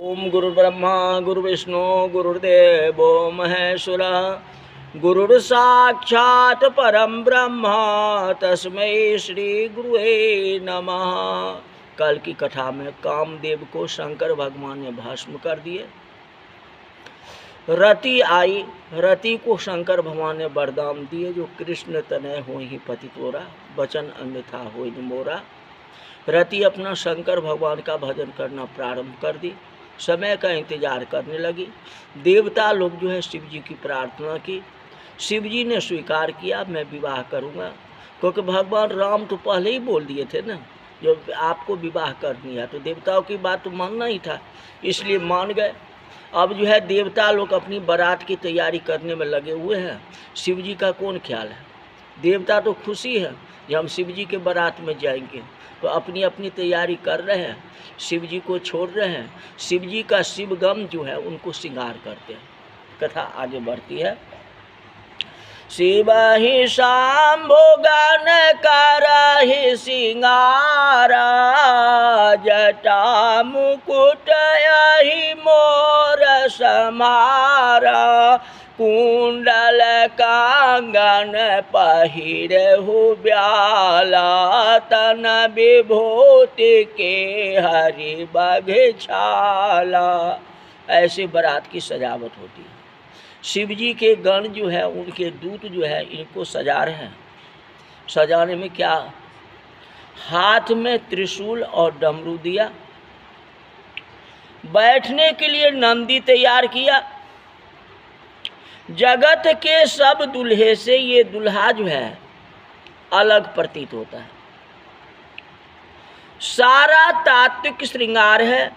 ओम गुरुर्ब्रह्मा गुरुर्विष्णु गुरुर्देवो महेश्वरः गुरुर्साक्षात् परम ब्रह्म तस्मै श्री गुरुवे नमः। कल की कथा में कामदेव को शंकर भगवान ने भस्म कर दिए। रति आई, रति को शंकर भगवान ने वरदान दिए, जो कृष्ण तनय हो ही पतितोरा, वचन अन्यथा हो न मोरा। रति अपना शंकर भगवान का भजन करना प्रारंभ कर दी, समय का इंतजार करने लगी। देवता लोग जो है शिव जी की प्रार्थना की, शिव जी ने स्वीकार किया, मैं विवाह करूंगा, क्योंकि भगवान राम तो पहले ही बोल दिए थे ना, जो आपको विवाह करनी है, तो देवताओं की बात तो मानना ही था, इसलिए मान गए। अब जो है देवता लोग अपनी बारात की तैयारी करने में लगे हुए हैं। शिव जी का कौन ख्याल है, देवता तो खुशी है कि हम शिव जी के बारात में जाएंगे, तो अपनी अपनी तैयारी कर रहे हैं, शिव जी को छोड़ रहे हैं। शिव जी का शिवगम जो है उनको श्रृंगार करते हैं। कथा आगे बढ़ती है। शिव ही शाम्भो गण करहि सिंगारा, जटा मुकुट यही मोर समारा, कुंडल कांगन पहिरहु ब्याला, तन विभूति के हरि बघछाला। ऐसे बारात की सजावट होती है। शिव जी के गण जो है, उनके दूत जो है, इनको सजा रहे हैं। सजाने में क्या, हाथ में त्रिशूल और डमरू दिया, बैठने के लिए नंदी तैयार किया। जगत के सब दुल्हे से ये दुल्हा जो है अलग प्रतीत होता है। सारा तात्विक श्रृंगार है।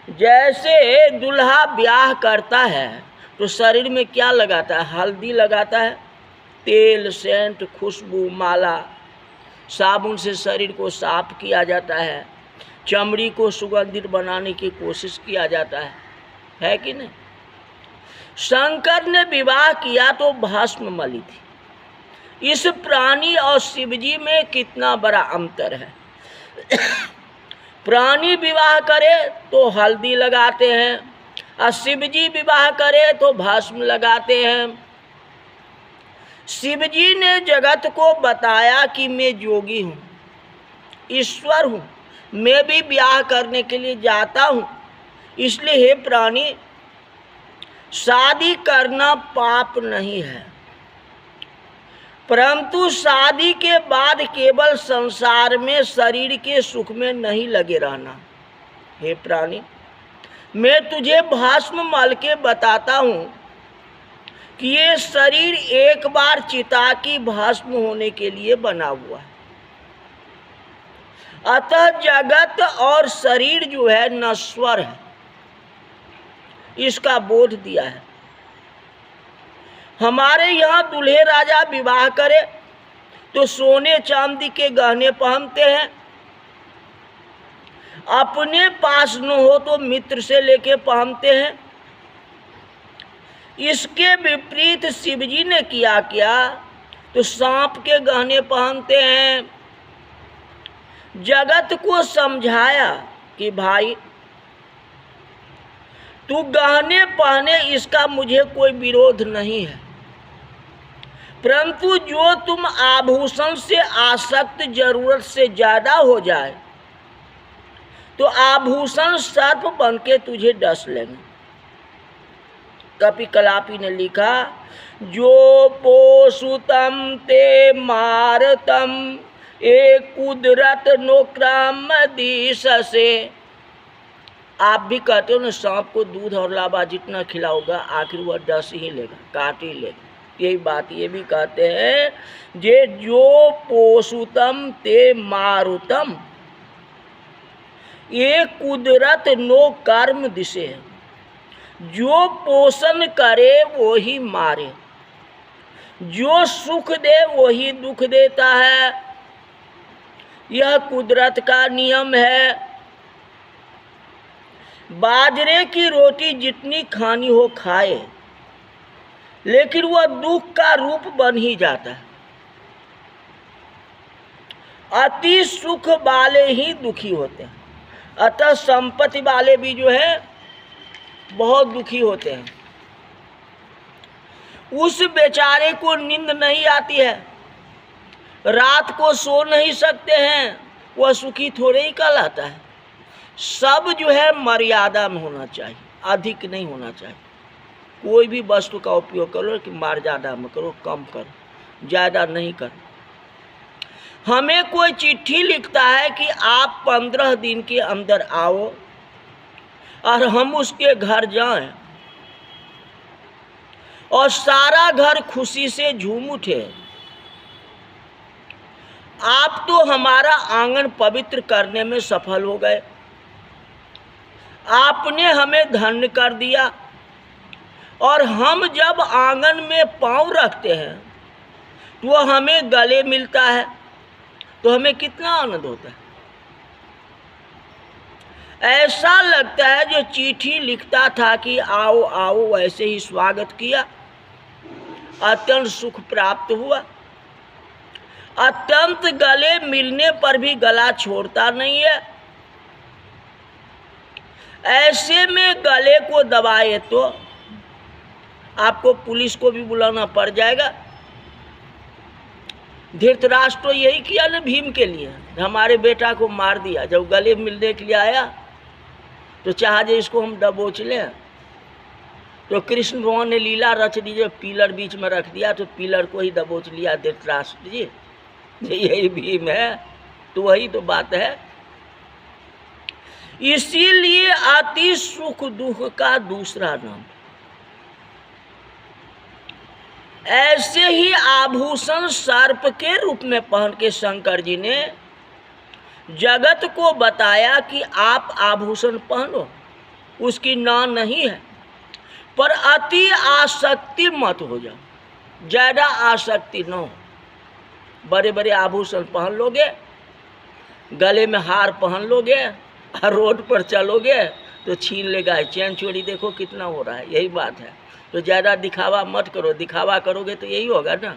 जैसे दुल्हा ब्याह करता है तो शरीर में क्या लगाता है, हल्दी लगाता है, तेल, सेंट, खुशबू, माला, साबुन से शरीर को साफ किया जाता है, चमड़ी को सुगंधित बनाने की कोशिश किया जाता है कि नहीं। शंकर ने विवाह किया तो भस्म मली थी। इस प्राणी और शिवजी में कितना बड़ा अंतर है। प्राणी विवाह करे तो हल्दी लगाते हैं, और शिवजी विवाह करे तो भस्म लगाते हैं। शिवजी ने जगत को बताया कि मैं योगी हूँ, ईश्वर हूँ, मैं भी ब्याह करने के लिए जाता हूँ, इसलिए हे प्राणी, शादी करना पाप नहीं है, परंतु शादी के बाद केवल संसार में शरीर के सुख में नहीं लगे रहना। हे प्राणी, मैं तुझे भस्म मल के बताता हूँ कि ये शरीर एक बार चिता की भस्म होने के लिए बना हुआ है। अतः जगत और शरीर जो है नश्वर है, इसका बोध दिया है। हमारे यहाँ दूल्हे राजा विवाह करे तो सोने चांदी के गहने पहनते हैं, अपने पास न हो तो मित्र से लेके पहनते हैं। इसके विपरीत शिवजी ने किया क्या, तो सांप के गहने पहनते हैं। जगत को समझाया कि भाई तू गहने पहने, इसका मुझे कोई विरोध नहीं है, परंतु जो तुम आभूषण से आसक्त जरूरत से ज्यादा हो जाए तो आभूषण सर्प बन के तुझे डस लेंगे। कपि कलापी ने लिखा, जो पोषुतम ते मारतम, एक कुदरत नोक्राम दिश से। आप भी कहते हो ना, सांप को दूध और लावा जितना खिलाओगा आखिर वह डस ही लेगा, काट ही लेगा। यही बात ये भी कहते हैं, जे जो पोषुतम ते मारुतम, ये कुदरत नो कर्म दिशे। जो पोषण करे वो ही मारे, जो सुख दे वो ही दुख देता है। यह कुदरत का नियम है। बाजरे की रोटी जितनी खानी हो खाए, लेकिन वह दुख का रूप बन ही जाता है। अति सुख वाले ही दुखी होते हैं। अतः संपत्ति वाले भी जो है बहुत दुखी होते हैं। उस बेचारे को नींद नहीं आती है, रात को सो नहीं सकते हैं, वह सुखी थोड़े ही कहलाता है। सब जो है मर्यादा में होना चाहिए, अधिक नहीं होना चाहिए। कोई भी वस्तु का उपयोग करो कि मर्यादा में करो, कम करो, ज़्यादा नहीं करो। हमें कोई चिट्ठी लिखता है कि आप 15 दिन के अंदर आओ और हम उसके घर जाएं और सारा घर खुशी से झूम उठे। आप तो हमारा आंगन पवित्र करने में सफल हो गए, आपने हमें धन्य कर दिया। और हम जब आंगन में पांव रखते हैं तो हमें गले मिलता है, तो हमें कितना आनंद होता है। ऐसा लगता है जो चिट्ठी लिखता था कि आओ आओ, वैसे ही स्वागत किया, अत्यंत सुख प्राप्त हुआ। अत्यंत गले मिलने पर भी गला छोड़ता नहीं है। ऐसे में गले को दबाए तो आपको पुलिस को भी बुलाना पड़ जाएगा। धृतराष्ट्र तो यही किया ना भीम के लिए, हमारे बेटा को मार दिया। जब गले मिलने के लिए आया तो चाहा जे इसको हम दबोच लें, तो कृष्ण भगवान ने लीला रच दी, जो पिलर बीच में रख दिया तो पिलर को ही दबोच लिया धृतराष्ट्र जी। यही भीम है, तो वही तो बात है। इसीलिए अति सुख दुख का दूसरा नाम। ऐसे ही आभूषण सर्प के रूप में पहन के शंकर जी ने जगत को बताया कि आप आभूषण पहनो, उसकी ना नहीं है, पर अति आसक्ति मत हो जाओ, ज़्यादा आसक्ति न हो। बड़े बड़े आभूषण पहन लोगे, गले में हार पहन लोगे और रोड पर चलोगे तो छीन लेगा। चैन चोरी देखो कितना हो रहा है, यही बात है। तो ज़्यादा दिखावा मत करो, दिखावा करोगे तो यही होगा ना।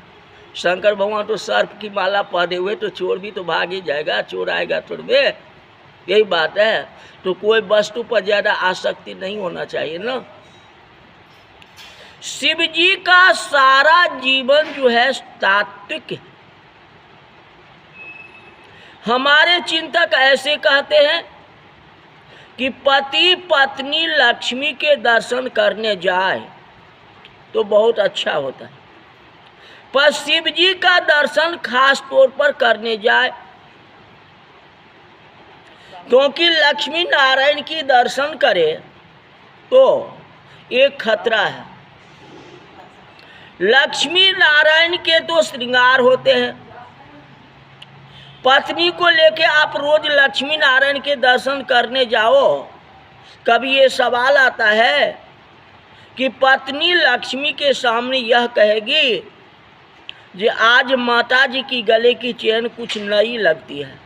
शंकर भगवान तो सर्प की माला पहने हुए, तो चोर भी तो भाग ही जाएगा, चोर आएगा थोड़े में, यही बात है। तो कोई वस्तु पर ज़्यादा आसक्ति नहीं होना चाहिए ना। शिव जी का सारा जीवन जो है तात्विक है। हमारे चिंतक ऐसे कहते हैं कि पति पत्नी लक्ष्मी के दर्शन करने जाए तो बहुत अच्छा होता है, पर शिव जी का दर्शन खास तौर पर करने जाए, क्योंकि लक्ष्मी नारायण की दर्शन करे तो एक खतरा है। लक्ष्मी नारायण के तो श्रृंगार होते हैं, पत्नी को लेके आप रोज लक्ष्मी नारायण के दर्शन करने जाओ, कभी ये सवाल आता है कि पत्नी लक्ष्मी के सामने यह कहेगी कि आज माता जी की गले की चेन कुछ नई लगती है,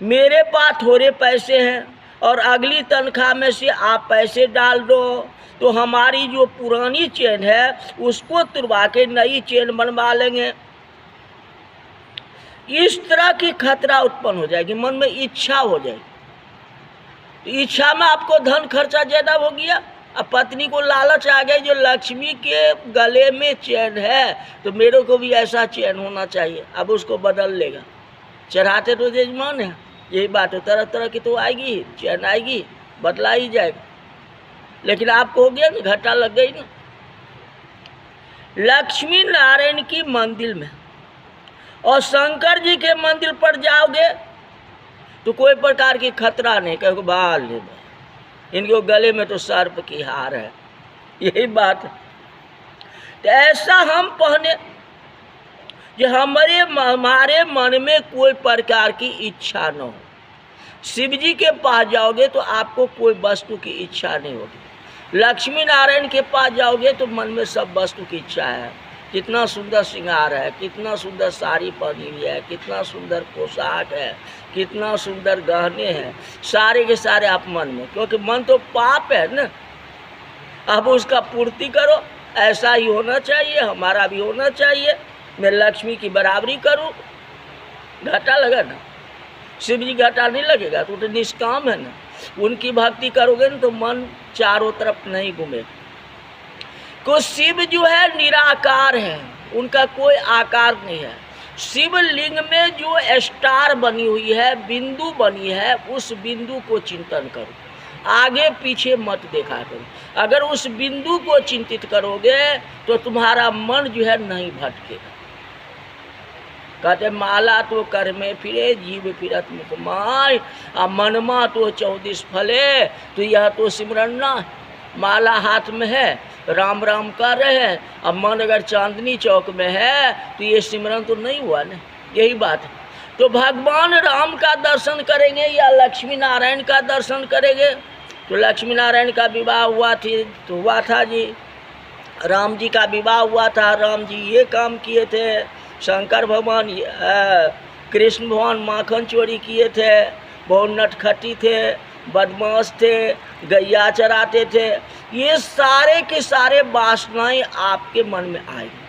मेरे पास थोड़े पैसे हैं और अगली तनख्वाह में से आप पैसे डाल दो, तो हमारी जो पुरानी चेन है उसको तुड़वा के नई चेन बनवा लेंगे। इस तरह की खतरा उत्पन्न हो जाएगी, मन में इच्छा हो जाएगी। इच्छा में आपको धन खर्चा ज़्यादा हो गया, अब पत्नी को लालच आ गई जो लक्ष्मी के गले में चैन है तो मेरे को भी ऐसा चैन होना चाहिए, अब उसको बदल लेगा। चढ़ाते तो यजमान है, यही बात है। तरह तरह की तो आएगी, चैन आएगी, बदला ही जाएगा, लेकिन आपको हो गया ना, घाटा लग गई ना। लक्ष्मी नारायण की मंदिर में और शंकर जी के मंदिर पर जाओगे तो कोई प्रकार की खतरा नहीं, कहोगे बाल ले, इनके गले में तो सर्प की हार है, यही बात है। तो ऐसा हम पहने जो हमारे मन में कोई प्रकार की इच्छा न हो। शिव जी के पास जाओगे तो आपको कोई वस्तु की इच्छा नहीं होगी। लक्ष्मी नारायण के पास जाओगे तो मन में सब वस्तु की इच्छा है। कितना सुंदर श्रृंगार है, कितना सुंदर साड़ी पहनी हुई है, कितना सुंदर पोशाक है, कितना सुंदर गहने हैं, सारे के सारे आप मन में, क्योंकि मन तो पाप है ना, अब उसका पूर्ति करो। ऐसा ही होना चाहिए, हमारा भी होना चाहिए। मैं लक्ष्मी की बराबरी करूं, घाटा लगा ना। शिव जी घाटा नहीं लगेगा, तो निष्काम है ना। उनकी भक्ति करोगे ना तो मन चारों तरफ नहीं घूमेगा। तो शिव जो है निराकार है, उनका कोई आकार नहीं है। शिवलिंग में जो स्टार बनी हुई है, बिंदु बनी है, उस बिंदु को चिंतन करो, आगे पीछे मत देखा करो। अगर उस बिंदु को चिंतित करोगे तो तुम्हारा मन जो है नहीं भटकेगा। कहते माला तो कर में फिरे, जीव फिरत मुख माय, आ मनमा तो 24 फले, तो यह तो सिमरन ना। माला हाथ में है, राम राम कर रहे हैं, अब मन अगर चांदनी चौक में है तो ये सिमरन तो नहीं हुआ ना। यही बात है। तो भगवान राम का दर्शन करेंगे या लक्ष्मी नारायण का दर्शन करेंगे? तो लक्ष्मी नारायण का विवाह हुआ था जी, राम जी का विवाह हुआ था, राम जी ये काम किए थे, शंकर भगवान कृष्ण भगवान माखन चोरी किए थे, बहुत नटखटी थे, बदमाश थे, गैया चराते थे। ये सारे के सारे वासनाएं आपके मन में आएगी।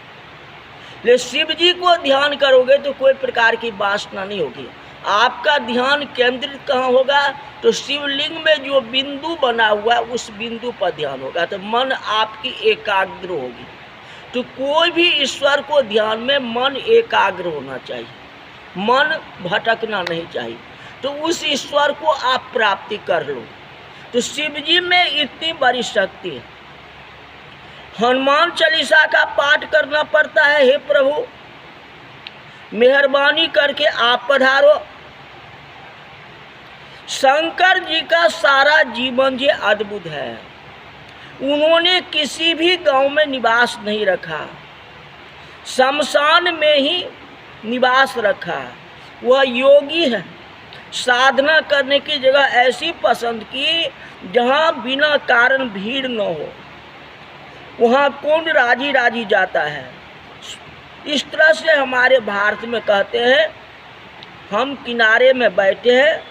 लेकिन शिव जी को ध्यान करोगे तो कोई प्रकार की वासना नहीं होगी। आपका ध्यान केंद्रित कहाँ होगा? तो शिवलिंग में जो बिंदु बना हुआ है उस बिंदु पर ध्यान होगा, तो मन आपकी एकाग्र होगी। तो कोई भी ईश्वर को ध्यान में मन एकाग्र होना चाहिए, मन भटकना नहीं चाहिए। तो उस ईश्वर को आप प्राप्ति कर लो। तो शिव जी में इतनी बड़ी शक्ति है। हनुमान चालीसा का पाठ करना पड़ता है। हे प्रभु मेहरबानी करके आप पधारो। शंकर जी का सारा जीवन जी अद्भुत है। उन्होंने किसी भी गांव में निवास नहीं रखा, शमशान में ही निवास रखा। वह योगी है। साधना करने की जगह ऐसी पसंद की जहाँ बिना कारण भीड़ न हो, वहाँ कौन राजी राजी जाता है। इस तरह से हमारे भारत में कहते हैं हम किनारे में बैठे हैं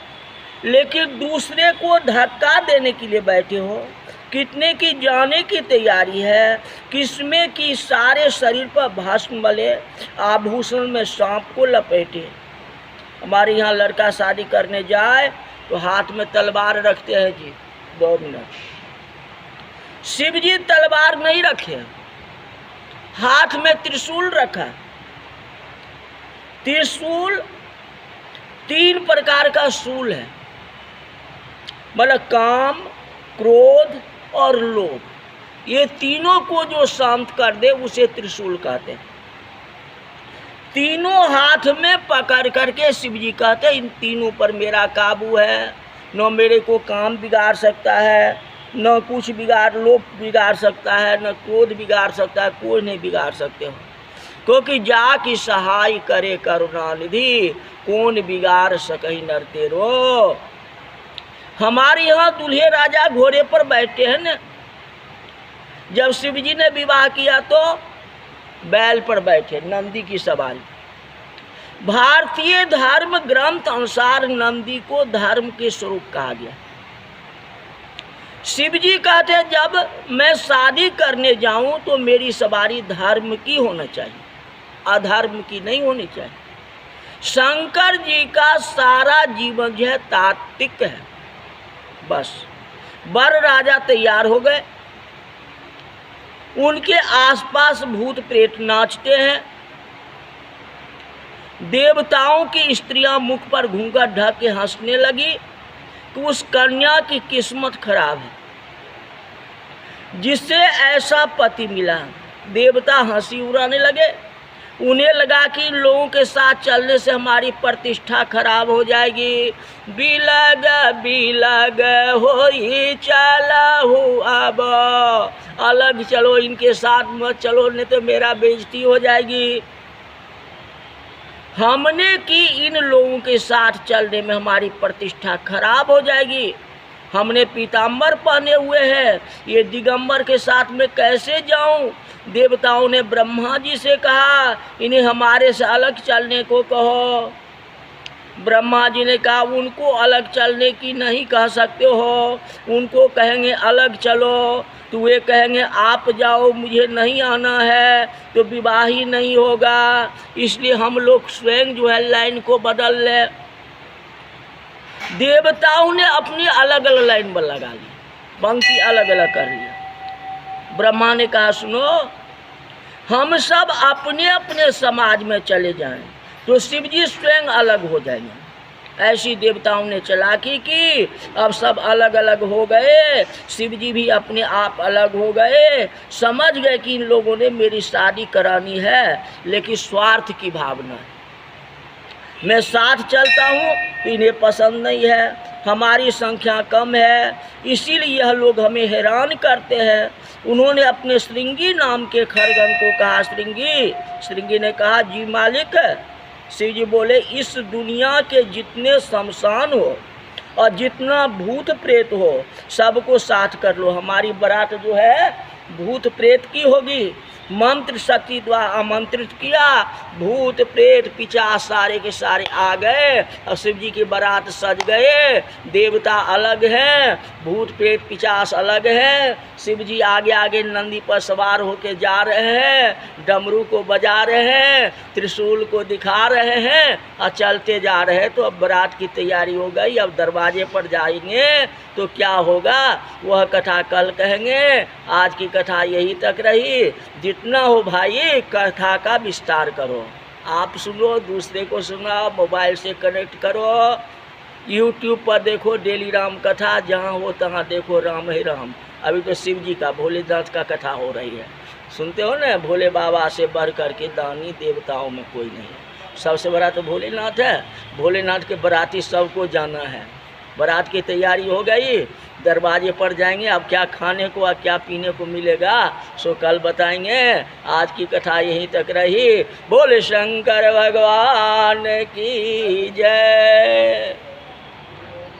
लेकिन दूसरे को धक्का देने के लिए बैठे हो। कितने की जाने की तैयारी है, किसमें की सारे शरीर पर भस्म मले, आभूषण में सांप को लपेटे। हमारे यहाँ लड़का शादी करने जाए तो हाथ में तलवार रखते हैं जी। 2 मिनट। शिव जी तलवार नहीं रखे, हाथ में त्रिशूल रखा। त्रिशूल 3 प्रकार का शूल है, मतलब काम, क्रोध और लोभ। ये तीनों को जो शांत कर दे उसे त्रिशूल कहते हैं। तीनों हाथ में पकड़ करके शिव जी कहते हैं इन तीनों पर मेरा काबू है। न मेरे को काम बिगाड़ सकता है, न कुछ लोभ बिगाड़ सकता है, न क्रोध बिगाड़ सकता है, कोई नहीं बिगाड़ सकते हो। क्योंकि जाकी सहाय करे करुणानिधि, कौन बिगाड़ सकही नर तेरो। हमारे यहाँ दूल्हे राजा घोड़े पर बैठे हैं न। जब शिव जी ने विवाह किया तो बैल पर बैठे, नंदी की सवारी। भारतीय धर्म ग्रंथ अनुसार नंदी को धर्म के स्वरूप कहा गया। शिव जी कहते हैं जब मैं शादी करने जाऊं तो मेरी सवारी धर्म की होना चाहिए, अधर्म की नहीं होनी चाहिए। शंकर जी का सारा जीवन जो है तात्विक है। बस वर राजा तैयार हो गए, उनके आसपास भूत प्रेत नाचते हैं। देवताओं की स्त्रियां मुख पर घूंघट ढक के हंसने लगी कि उस कन्या की किस्मत खराब है जिससे ऐसा पति मिला। देवता हंसी उड़ाने लगे। उन्हें लगा कि इन लोगों के साथ चलने से हमारी प्रतिष्ठा खराब हो जाएगी। बिलग बिलग होई चलहु अब, अलग चलो, इनके साथ मत चलो नहीं तो मेरा बेइज्जती हो जाएगी। हमने कि इन लोगों के साथ चलने में हमारी प्रतिष्ठा खराब हो जाएगी। हमने पीताम्बर पहने हुए हैं, ये दिगंबर के साथ में कैसे जाऊं। देवताओं ने ब्रह्मा जी से कहा इन्हें हमारे से अलग चलने को कहो। ब्रह्मा जी ने कहा उनको अलग चलने की नहीं कह सकते हो, उनको कहेंगे अलग चलो तो वे कहेंगे आप जाओ, मुझे नहीं आना है, तो विवाह ही नहीं होगा। इसलिए हम लोग स्वयं जो है लाइन को बदल लें। देवताओं ने अपनी अलग अलग लाइन पर लगा ली, पंक्ति अलग अलग कर लिया। ब्रह्मा ने कहा सुनो, हम सब अपने अपने समाज में चले जाएं तो शिव जी स्वयं अलग हो जाएंगे। ऐसी देवताओं ने चालाकी की, अब सब अलग अलग हो गए, शिव जी भी अपने आप अलग हो गए। समझ गए कि इन लोगों ने मेरी शादी करानी है, लेकिन स्वार्थ की भावना है। मैं साथ चलता हूँ, इन्हें पसंद नहीं है, हमारी संख्या कम है, इसीलिए यह लोग हमें हैरान करते हैं। उन्होंने अपने श्रृंगी नाम के खरगन को कहा, श्रृंगी। श्रृंगी ने कहा, जी मालिक। शिव जी बोले, इस दुनिया के जितने शमशान हो और जितना भूत प्रेत हो, सबको साथ कर लो। हमारी बारात जो है भूत प्रेत की होगी। मंत्र शक्ति द्वारा आमंत्रित किया, भूत प्रेत पिशाच सारे के सारे आ गए और शिव जी की बारात सज गए। देवता अलग हैं, भूत प्रेत पिशाच अलग हैं। शिव जी आगे आगे नंदी पर सवार होके जा रहे हैं, डमरू को बजा रहे हैं, त्रिशूल को दिखा रहे हैं और चलते जा रहे हैं। तो अब बारात की तैयारी हो गई, अब दरवाजे पर जाएंगे तो क्या होगा वह कथा कल कहेंगे। आज की कथा यही तक रही। जितना हो भाई कथा का विस्तार करो, आप सुनो, दूसरे को सुनाओ, मोबाइल से कनेक्ट करो, यूट्यूब पर देखो डेली राम कथा, जहाँ हो तहाँ देखो राम ही राम। अभी तो शिव जी का भोलेनाथ का कथा हो रही है, सुनते हो ना, भोले बाबा से बढ़ करके दानी देवताओं में कोई नहीं है। सबसे बड़ा तो भोलेनाथ है। भोलेनाथ के बाराती सबको जाना है। बारात की तैयारी हो गई, दरवाजे पर जाएंगे। अब क्या खाने को और क्या पीने को मिलेगा सो कल बताएंगे। आज की कथा यहीं तक रही। बोले शंकर भगवान की जय।